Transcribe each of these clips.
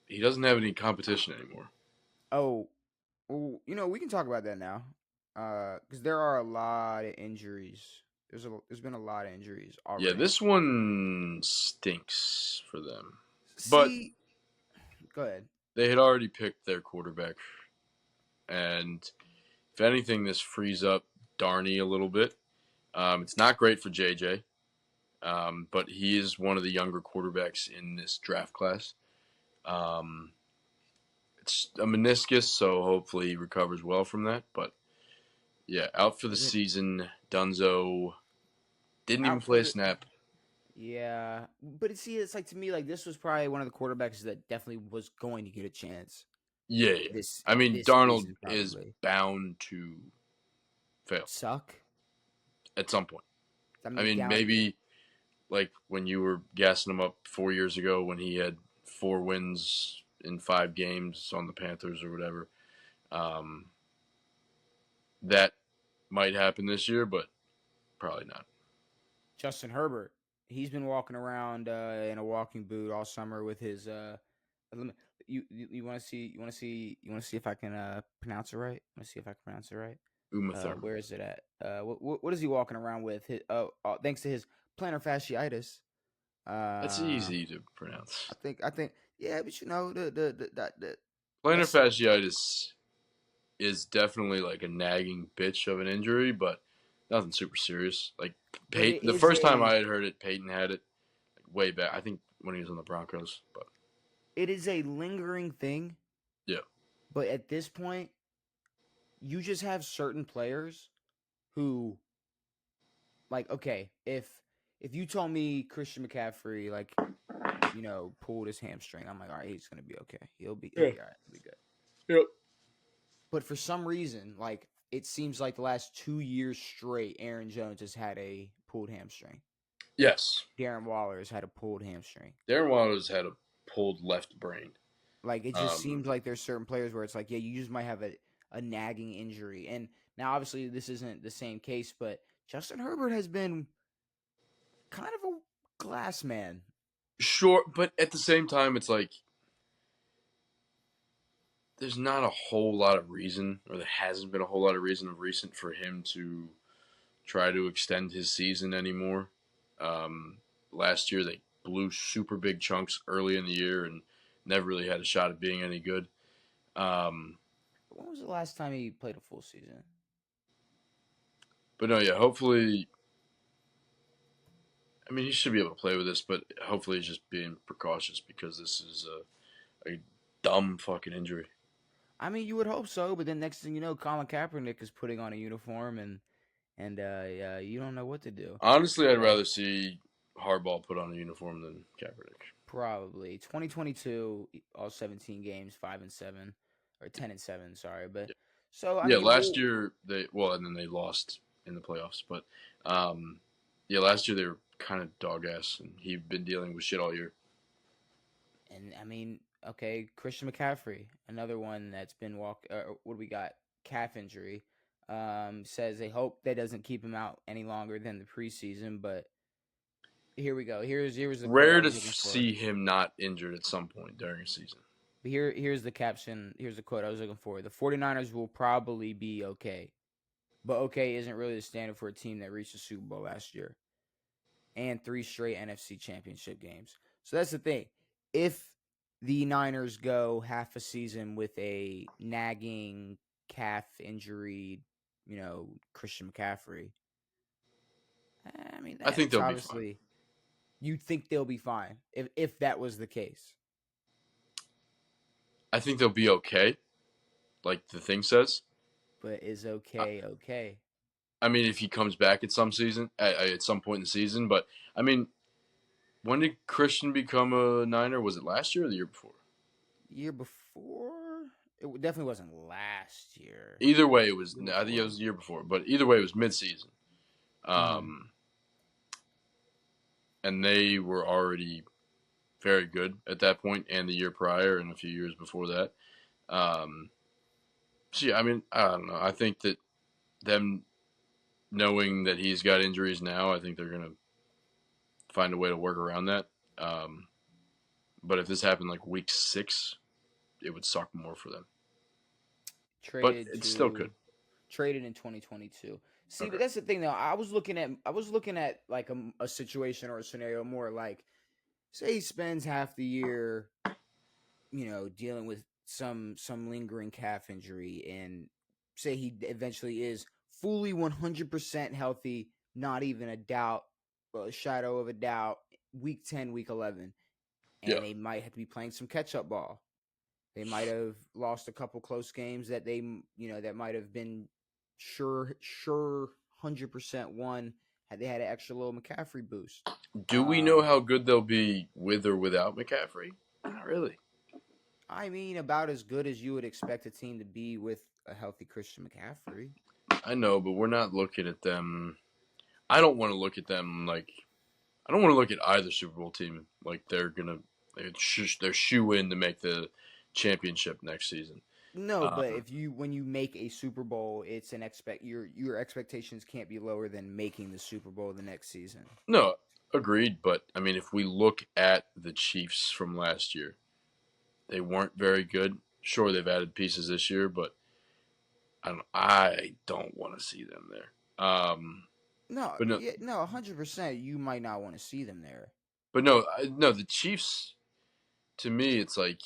he doesn't have any competition anymore. Oh, well, we can talk about that now, because there are a lot of injuries. There's been a lot of injuries Yeah, already. this one stinks for them. But See, go ahead. they had already picked their quarterback, and if anything, this frees up Darney a little bit. It's not great for JJ, but he is one of the younger quarterbacks in this draft class. Um, it's a meniscus, so hopefully he recovers well from that. But yeah, out for the Is it season. Dunzo didn't even out for play a the? snap. Yeah, but it's like to me like this was probably one of the quarterbacks that definitely was going to get a chance Yeah, yeah. this I mean, this Darnold season is probably. bound to fail Suck. at some point. I I mean, mean, down. maybe like when you were gassing him up 4 years ago when he had 4 wins in 5 games on the Panthers or whatever. Um, that might happen this year, but probably not. Justin Herbert. He's been walking around in a walking boot all summer with his. You want to see? You want to see? You want to see if I can pronounce it right? Want to see if I can pronounce it right? Uma Thurman. Where is it at? What is he walking around with? Thanks to his plantar fasciitis. That's Uh, easy to pronounce. I think yeah, but the Plantar that's fasciitis is definitely like a nagging bitch of an injury, but nothing super serious. Like but it The is first time a I had heard it, Peyton had it like way back. I think when he was on the Broncos, but it is a lingering thing. yeah, But at this point, you just have certain players who like okay, if you told me Christian McCaffrey like pulled his hamstring, I'm like, all right, he's gonna be okay. He'll be all right. He'll be good. yep, But for some reason, like it seems like the last 2 years straight, Aaron Jones has had a pulled hamstring. yes. Darren Waller has had a pulled hamstring. Darren Wallace had a pulled left brain. Like it just Um, seems like there's certain players where it's like, yeah, you just might have a nagging injury. And now obviously this isn't the same case, but Justin Herbert has been kind of a glass man. sure, but at the same time, it's like there's not a whole lot of reason, or there hasn't been a whole lot of reason of recent for him to try to extend his season anymore. Um, Last year, they blew super big chunks early in the year and never really had a shot at being any good. Um, When was the last time he played a full season? but no, yeah, hopefully, I mean, he should be able to play with this, but hopefully he's just being precautious because this is a dumb fucking injury. I mean, you would hope so, but then next thing you know, Colin Kaepernick is putting on a uniform and yeah, you don't know what to do. Honestly, I'd Uh, rather see Harbaugh put on a uniform than Kaepernick. Probably 2022, all 17 games, 5-7 or 10-7. Sorry, but Yeah, so I yeah. mean, Last year and then they lost in the playoffs, but yeah, last year they were kind of dog ass, and he'd been dealing with shit all year. and I mean, okay, Christian McCaffrey, another one that's been what do we got? Calf injury. Says they hope that doesn't keep him out any longer than the preseason, but here we go. Here's the quote I Rare to was looking for. see him not injured at some point during a season. But here's the caption. Here's the quote I was looking for. The 49ers will probably be okay. But okay isn't really the standard for a team that reached the Super Bowl last year and 3 straight NFC championship games. So that's the thing. If the Niners go half a season with a nagging calf injury, Christian McCaffrey, I mean I think that's they'll be fine. obviously you'd think they'll be fine if that was the case. I think they'll be okay, like the thing says. But is I, okay okay? I mean, if he comes back at some point in the season, but I mean, when did Christian become a Niner? Was it last year or the year before? Year before? It definitely wasn't last year. Either way, it was. Year I think it before. was the year before, but either way, it was mid-season. Mm-hmm. Um, and they were already very good at that point, and the year prior, and a few years before that. Um, so yeah, I mean, I don't know. I think that them knowing that he's got injuries now, I think they're gonna find a way to work around that. Um, but if this happened like week 6, it would suck more for them. But Traded it still to could. traded in 2022. See, but Okay. that's the thing though. I was looking at like a situation or a scenario more like, say he spends half the year, dealing with some lingering calf injury, and say he eventually is fully 100% healthy, not even a doubt, a shadow of a doubt, week 10, week 11, Yeah. and they might have to be playing some catch up ball. They might have lost a couple close games that that might have been sure 100% won had they had an extra little McCaffrey boost. Do we know how good they'll be with or without McCaffrey? Not really. I mean, about as good as you would expect a team to be with a healthy Christian McCaffrey. I know, but we're not looking at them. I don't want to look at them like I don't want to look at either Super Bowl team like they're shoe in to make the championship next season. No, but Um, if you when you make a Super Bowl, it's an expect your expectations can't be lower than making the Super Bowl the next season. no, agreed. But I mean, if we look at the Chiefs from last year, they weren't very good. Sure, they've added pieces this year, but I don't want to see them there. No, But no, yeah, no, 100%. You might not want to see them there. no. The Chiefs, to me, it's like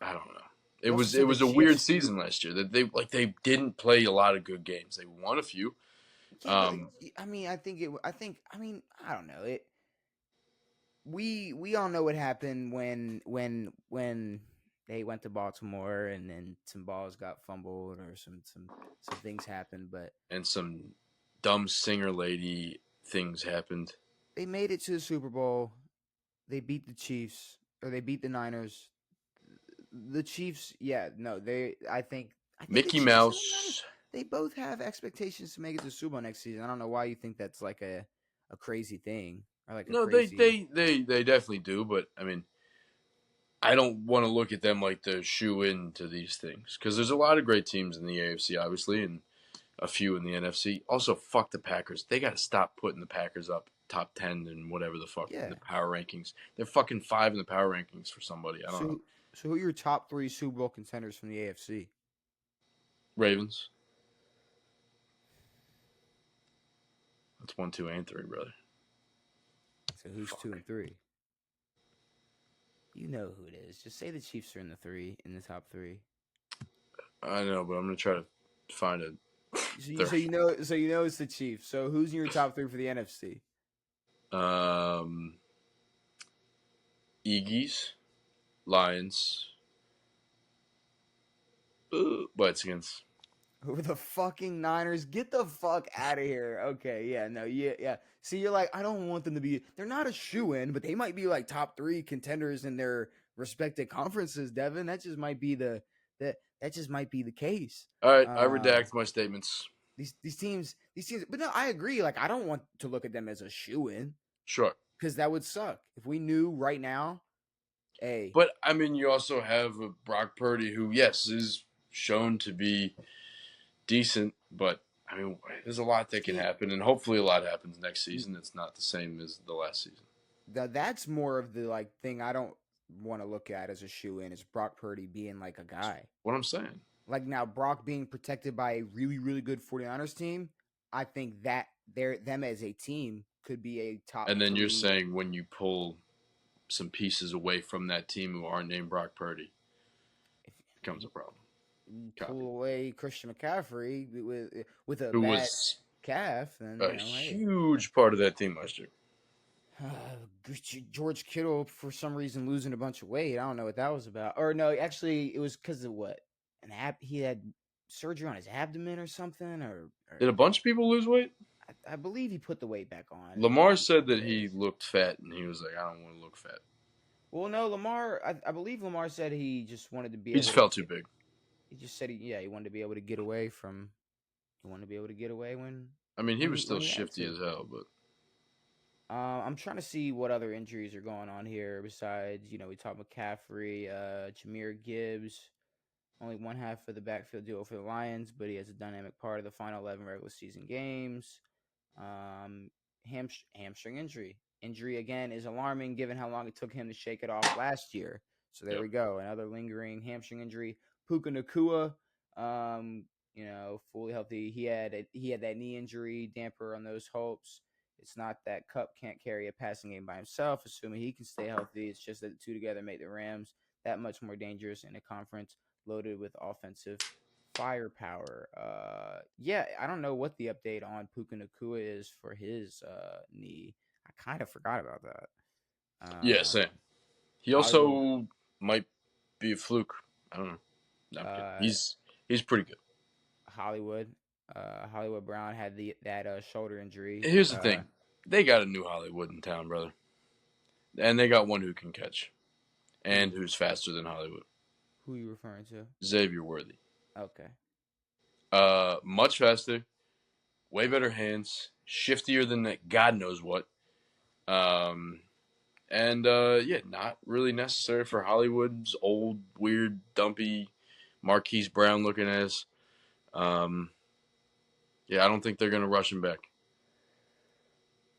I don't know. It You also was it said the was a weird Chiefs. season last year. That they didn't play a lot of good games. They won a few. Yeah, but Um, I mean, I mean, I don't know it. We all know what happened when they went to Baltimore and then some balls got fumbled or some things happened, but and some dumb singer lady things happened. they made it to the Super Bowl. They beat the Chiefs or they beat the Niners. The Chiefs, yeah, no, I think the Mickey Chiefs and the Niners, Mouse. they both have expectations to make it to the Super Bowl next season. I don't know why you think that's like a crazy thing or like a No, they crazy. they they they definitely do. But I mean, I don't want to look at them like the shoe in to these things because there's a lot of great teams in the AFC, obviously, and a few in the NFC. Also, fuck the Packers. They got to stop putting the Packers up top 10 and whatever the fuck in Yeah. the power rankings. They're fucking 5 in the power rankings for somebody. I don't know. So so who are your top 3 Super Bowl contenders from the AFC? Ravens. That's 1, 2, and 3, brother. So who's 2 Fuck. and 3? You know who it is. Just say the Chiefs are in the top 3. I know, but I'm gonna try to find a So you, third. so you know it's the Chiefs. So who's in your top 3 for the NFC? Um, Eagles, Lions. But it's against. Who the fucking Niners? Get the fuck out of here. Okay, yeah, no, yeah, yeah. See, you're like, I don't want them to be. They're not a shoe in, but they might be like top 3 contenders in their respective conferences. Devin, that just might be the case. All right, I Um, redact my statements. these teams. But no, I agree. Like, I don't want to look at them as a shoe in Sure. because that would suck if we knew right now. Hey, But I mean, you also have a Brock Purdy, who yes is shown to be decent, but I mean, there's a lot that can see, happen, and hopefully, a lot happens next season. It's not the same as the last season. that's more of the like thing I don't want to look at as a shoe in is Brock Purdy being like a guy. What I'm saying. Like now Brock being protected by a really, really good 49ers team, I think that them as a team could be a top And then you're 3. saying when you pull some pieces away from that team who aren't named Brock Purdy, If becomes a problem. you Copy. pull away Christian McCaffrey with a Who bad was calf, then a hey. huge part of that team last year. George Kittle for some reason losing a bunch of weight. I don't know what that was about. Or no, actually, it was because of what he had surgery on his abdomen or something. Did a bunch of people lose weight? I believe he put the weight back on. Lamar said He that he does. looked fat, and he was like, "I don't want to look fat." Well, no, Lamar. I believe Lamar said he just wanted to be He just able to felt too get. big. He just said he wanted to be able to get away from. He wanted to be able to get away I mean, he was still when he had shifty to. as hell, but I'm trying to see what other injuries are going on here besides, we talked McCaffrey, Jameer Gibbs, only one half of the backfield duo for the Lions, but he has a dynamic part of the final 11 regular season games. Hamstring injury. injury again is alarming given how long it took him to shake it off last year. So there Yep. we go. Another lingering hamstring injury. Puka Nacua, fully healthy. He had that knee injury, damper on those hopes. It's not that Cup can't carry a passing game by himself, assuming he can stay healthy. It's just that the two together make the Rams that much more dangerous in a conference loaded with offensive firepower. I don't know what the update on Puka Nacua is for his knee. I kind of forgot about that. Yeah, same. He Hollywood, also might be a fluke. I don't know. No, I'm kidding. uh, He's pretty good. Hollywood, Hollywood Brown had that shoulder injury. Here's the thing: they got a new Hollywood in town, brother, and they got one who can catch and who's faster than Hollywood. Who are you referring to? Xavier Worthy. Okay. Much faster, way better hands, shiftier than that God knows what. Not really necessary for Hollywood's old, weird, dumpy, Marquise Brown looking ass. I don't think they're gonna rush him back.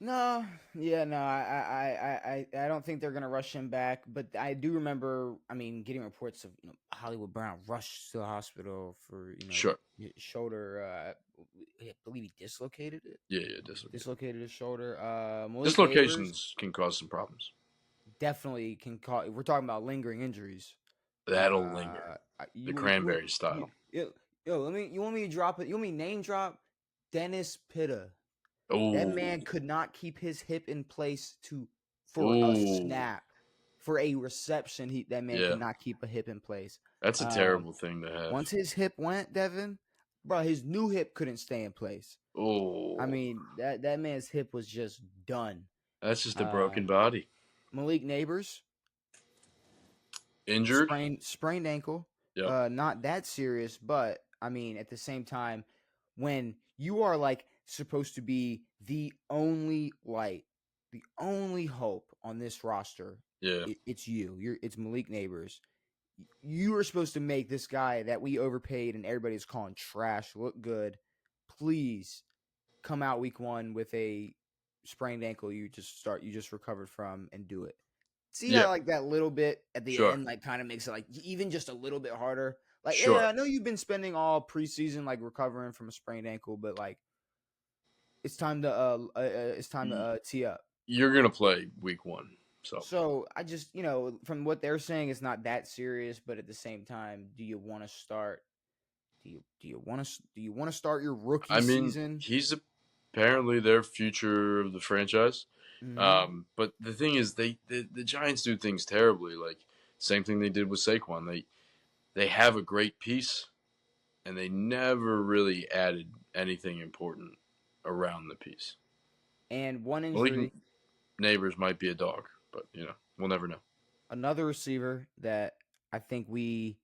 No, I don't think they're gonna rush him back. But I do remember, getting reports of Hollywood Brown rushed to the hospital for Sure. shoulder. I believe he dislocated it. Yeah, Dislocated his shoulder. Malik Neighbors dislocations can cause some problems. definitely can cause. We're talking about lingering injuries. That'll linger. The cranberry style. You want me to drop it? You want me to name drop Dennis Pitta? That Oh, man could not keep his hip in place for a snap, for a reception. That man could not keep a hip in place. That's a terrible thing to have. Once his hip went, Devin, bro, his new hip couldn't stay in place. Oh, that man's hip was just done. That's just a broken body. Malik Neighbors injured, sprained ankle. Yep. Not that serious, but at the same time, when you are like supposed to be the only light, the only hope on this roster, it's you. It's Malik Neighbors. You are supposed to make this guy that we overpaid and everybody's calling trash look good. Please come out week 1 with a sprained ankle you just recovered from and do it. See how like that little bit at the end like kind of makes it like even just a little bit harder. Like I know you've been spending all preseason like recovering from a sprained ankle, but like it's time to tee up. You're gonna play week 1, so I just from what they're saying, it's not that serious, but at the same time, do you want to start? Do you want to start your rookie season? He's apparently their future of the franchise. Mm-hmm. But the thing is, the Giants do things terribly. Like same thing they did with Saquon. They have a great piece, and they never really added anything important around the piece. And one injury, Neighbors might be a dog, but we'll never know. Another receiver that I think we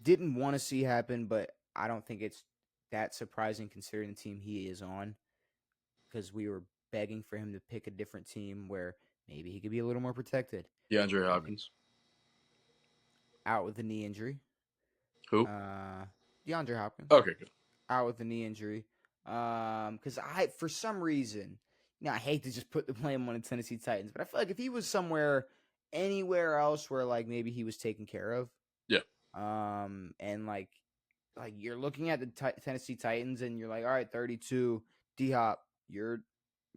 didn't want to see happen, but I don't think it's that surprising considering the team he is on, because we were begging for him to pick a different team where maybe he could be a little more protected. DeAndre Hopkins. Out with a knee injury. Who? DeAndre Hopkins. Okay, good. Out with a knee injury. Because for some reason, I hate to just put the blame on the Tennessee Titans, but I feel like if he was anywhere else where like maybe he was taken care of. Yeah. And like you're looking at the Tennessee Titans and you're like, all right, 32, D-Hop, you're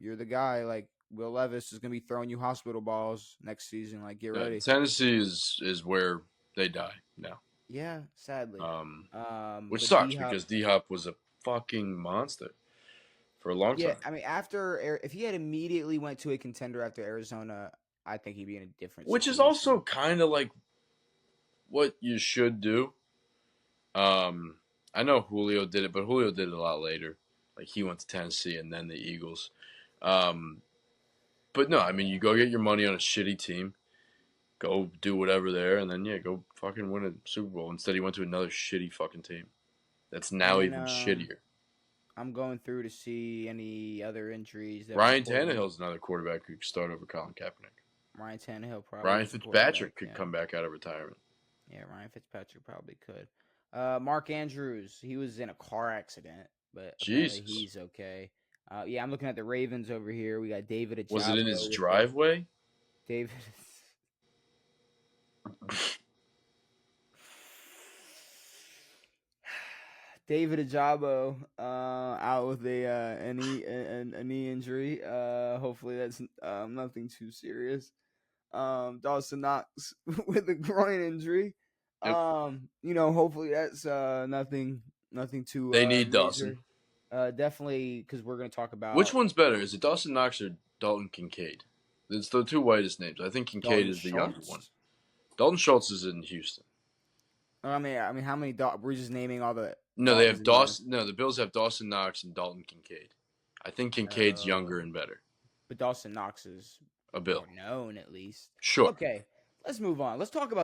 the guy. Like Will Levis is gonna be throwing you hospital balls next season. Like get ready. Tennessee is where they die now. Yeah, sadly. Which sucks because D-Hop was a fucking monster for a long time. Yeah, after if he had immediately went to a contender after Arizona, I think he'd be in a different Which situation. is also kind of like what you should do. I know Julio did it, but Julio did it a lot later. Like he went to Tennessee and then the Eagles. But no, you go get your money on a shitty team, go do whatever there, and then go fucking win a Super Bowl. Instead, he went to another shitty fucking team. That's now even shittier. I'm going through to see any other injuries. Ryan Tannehill's another quarterback who could start over Colin Kaepernick. Ryan Tannehill probably. Ryan Fitzpatrick could come back out of retirement. Yeah, Ryan Fitzpatrick probably could. Mark Andrews, he was in a car accident, but apparently he's okay. Yeah, I'm looking at the Ravens over here. We got David Ajabo. Was it in his with driveway? David. David Ajabo out with a knee injury. Hopefully that's nothing too serious. Dawson Knox with a groin injury. Yep. Hopefully that's nothing too They need major. Dawson. Definitely because we're gonna talk Which about one's better? Is it Dawson Knox or Dalton Kincaid? It's the two whitest names. I think Kincaid Dalton is the younger one. Schultz. Dalton Schultz is in Houston. I mean, how many? We're just naming all the No, they Daltons have in the. Dawson. No, the Bills have Dawson Knox and Dalton Kincaid. I think Kincaid's Uh, younger and better. but Dawson Knox is A more Bill. known, at least. Sure. Okay, let's move on. Let's talk about